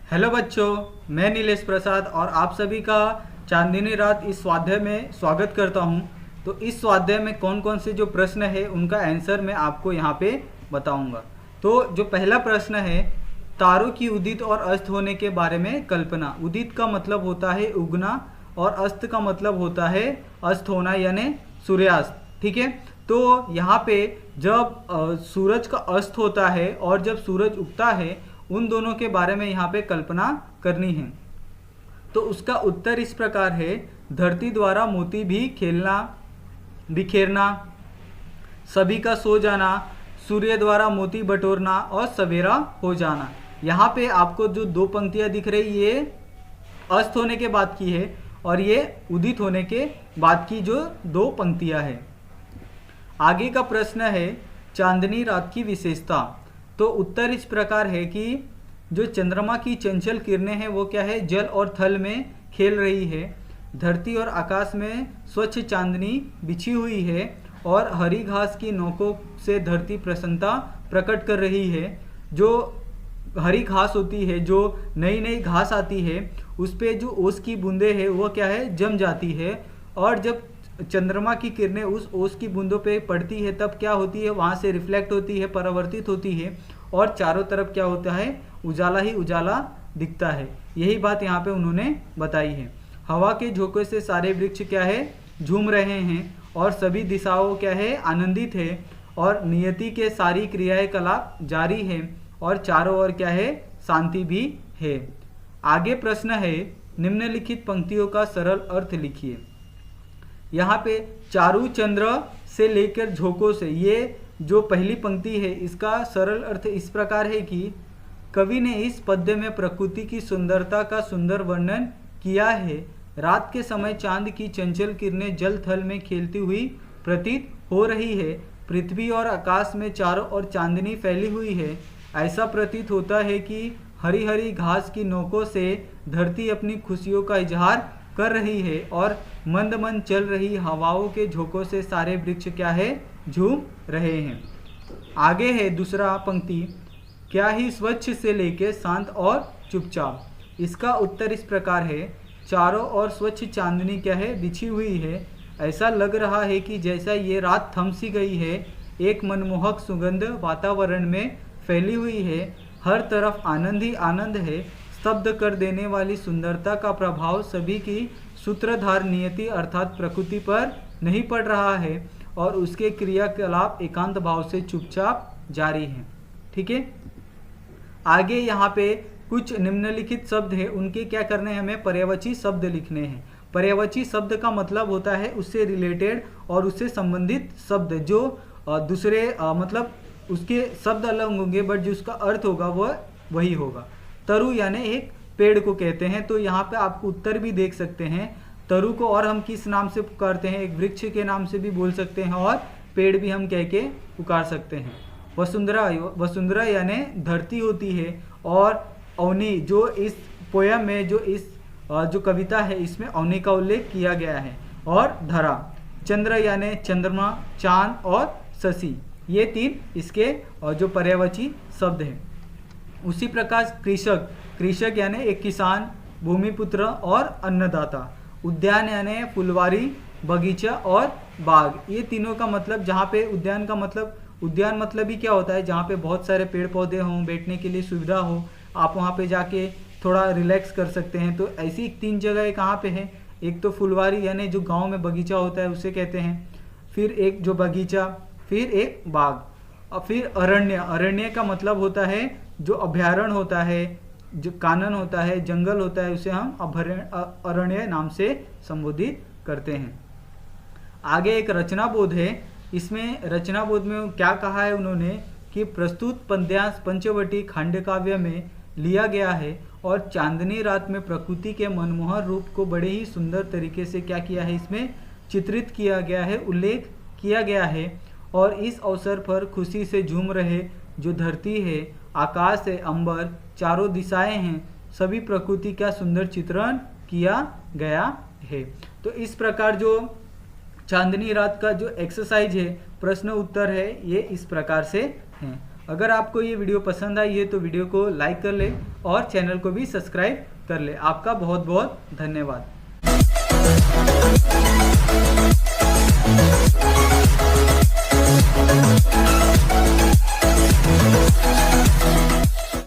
Hello बच्चों, मैं नीलेश प्रसाद और आप सभी का चांदनी रात इस स्वाध्याय में स्वागत करता हूं। तो इस स्वाध्याय में कौन कौन से जो प्रश्न है उनका आंसर मैं आपको यहां पे बताऊंगा। तो जो पहला प्रश्न है, तारों की उदित और अस्त होने के बारे में कल्पना। उदित का मतलब होता है उगना और अस्त का मतलब होता है अस्त होना यानी सूर्यास्त। ठीक है, तो यहाँ पे जब सूरज का अस्त होता है और जब सूरज उगता है, उन दोनों के बारे में यहाँ पे कल्पना करनी है। तो उसका उत्तर इस प्रकार है, धरती द्वारा मोती भी खेलना, बिखेरना, सभी का सो जाना, सूर्य द्वारा मोती बटोरना और सवेरा हो जाना। यहाँ पे आपको जो दो पंक्तियाँ दिख रही, ये अस्त होने के बाद की है और ये उदित होने के बाद की जो दो पंक्तियाँ है। आगे का प्रश्न है, चांदनी रात की विशेषता। तो उत्तर इस प्रकार है कि जो चंद्रमा की चंचल किरणें हैं वो क्या है, जल और थल में खेल रही है। धरती और आकाश में स्वच्छ चांदनी बिछी हुई है और हरी घास की नोकों से धरती प्रसन्नता प्रकट कर रही है। जो हरी घास होती है, जो नई नई घास आती है, उस पे जो ओस की बूंदें हैं वो क्या है, जम जाती है। और जब चंद्रमा की किरणें उस ओस की बूंदों पे पड़ती है तब क्या होती है, वहाँ से रिफ्लेक्ट होती है, परावर्तित होती है और चारों तरफ क्या होता है, उजाला ही उजाला दिखता है। यही बात यहाँ पे उन्होंने बताई है। हवा के झोंके से सारे वृक्ष क्या है, झूम रहे हैं और सभी दिशाओं क्या है, आनंदित है और नियति के सारी क्रियाएं कलाप जारी है और चारों ओर क्या है, शांति भी है। आगे प्रश्न है, निम्नलिखित पंक्तियों का सरल अर्थ लिखिए। यहाँ पे चारू चंद्र से लेकर झोंकों से, ये जो पहली पंक्ति है इसका सरल अर्थ इस प्रकार है कि कवि ने इस पद्य में प्रकृति की सुंदरता का सुंदर वर्णन किया है। रात के समय चांद की चंचल किरणें जल थल में खेलती हुई प्रतीत हो रही है। पृथ्वी और आकाश में चारों ओर चांदनी फैली हुई है। ऐसा प्रतीत होता है कि हरी हरी घास की नोकों से धरती अपनी खुशियों का इजहार कर रही है और मंद मंद चल रही हवाओं के झोंकों से सारे वृक्ष क्या है, झूम रहे हैं। आगे है दूसरा पंक्ति, क्या ही स्वच्छ से लेके शांत और चुपचाप। इसका उत्तर इस प्रकार है, चारों ओर स्वच्छ चांदनी क्या है, बिछी हुई है। ऐसा लग रहा है कि जैसा ये रात थम सी गई है। एक मनमोहक सुगंध वातावरण में फैली हुई है। हर तरफ आनंद ही आनंद है। स्तब्ध कर देने वाली सुंदरता का प्रभाव सभी की सूत्रधार नियति अर्थात प्रकृति पर नहीं पड़ रहा है और उसके क्रियाकलाप एकांत भाव से चुपचाप जारी हैं। ठीक है, आगे यहाँ पे कुछ निम्नलिखित शब्द है, उनके क्या करने हैं, हमें पर्यायवाची शब्द लिखने हैं। पर्यायवाची शब्द का मतलब होता है उससे रिलेटेड और उससे संबंधित शब्द, जो दूसरे मतलब उसके शब्द अलग होंगे बट जो उसका अर्थ होगा वह वही होगा। तरु यानी एक पेड़ को कहते हैं। तो यहाँ पे आपको उत्तर भी देख सकते हैं। तरु को और हम किस नाम से पुकारते हैं, एक वृक्ष के नाम से भी बोल सकते हैं और पेड़ भी हम कह के पुकार सकते हैं। वसुंधरा, वसुंधरा यानी धरती होती है और अवनी, जो इस पोयम में जो कविता है इसमें अवनी का उल्लेख किया गया है। और धरा, चंद्र यानी चंद्रमा, चांद और शशि, ये तीन इसके जो पर्यायवाची शब्द हैं। उसी प्रकार कृषक, कृषक यानी एक किसान, भूमिपुत्र और अन्नदाता। उद्यान यानी फुलवारी, बगीचा और बाग, ये तीनों का मतलब, जहाँ पे उद्यान का मतलब, उद्यान मतलब ही क्या होता है, जहाँ पे बहुत सारे पेड़ पौधे हों, बैठने के लिए सुविधा हो, आप वहाँ पे जाके थोड़ा रिलैक्स कर सकते हैं। तो ऐसी तीन जगह कहाँ पे है, एक तो फुलवारी यानी जो गाँव में बगीचा होता है उसे कहते हैं, फिर एक जो बगीचा, फिर एक बाग और फिर अरण्य। अरण्य का मतलब होता है जो अभयारण्य होता है, जो कानन होता है, जंगल होता है, उसे हम अरण्य नाम से संबोधित करते हैं। आगे एक रचना बोध है। इसमें रचना बोध में क्या कहा है उन्होंने कि प्रस्तुत पद्यांश पंचवटी खंड काव्य में लिया गया है और चांदनी रात में प्रकृति के मनमोहक रूप को बड़े ही सुंदर तरीके से क्या किया है, इसमें चित्रित किया गया है, उल्लेख किया गया है। और इस अवसर पर खुशी से झूम रहे जो धरती है, आकाश है, अंबर, चारों दिशाएं हैं, सभी प्रकृति का सुंदर चित्रण किया गया है। तो इस प्रकार जो चांदनी रात का जो एक्सरसाइज है, प्रश्न उत्तर है, ये इस प्रकार से हैं। अगर आपको ये वीडियो पसंद आई है तो वीडियो को लाइक कर ले और चैनल को भी सब्सक्राइब कर ले। आपका बहुत बहुत धन्यवाद।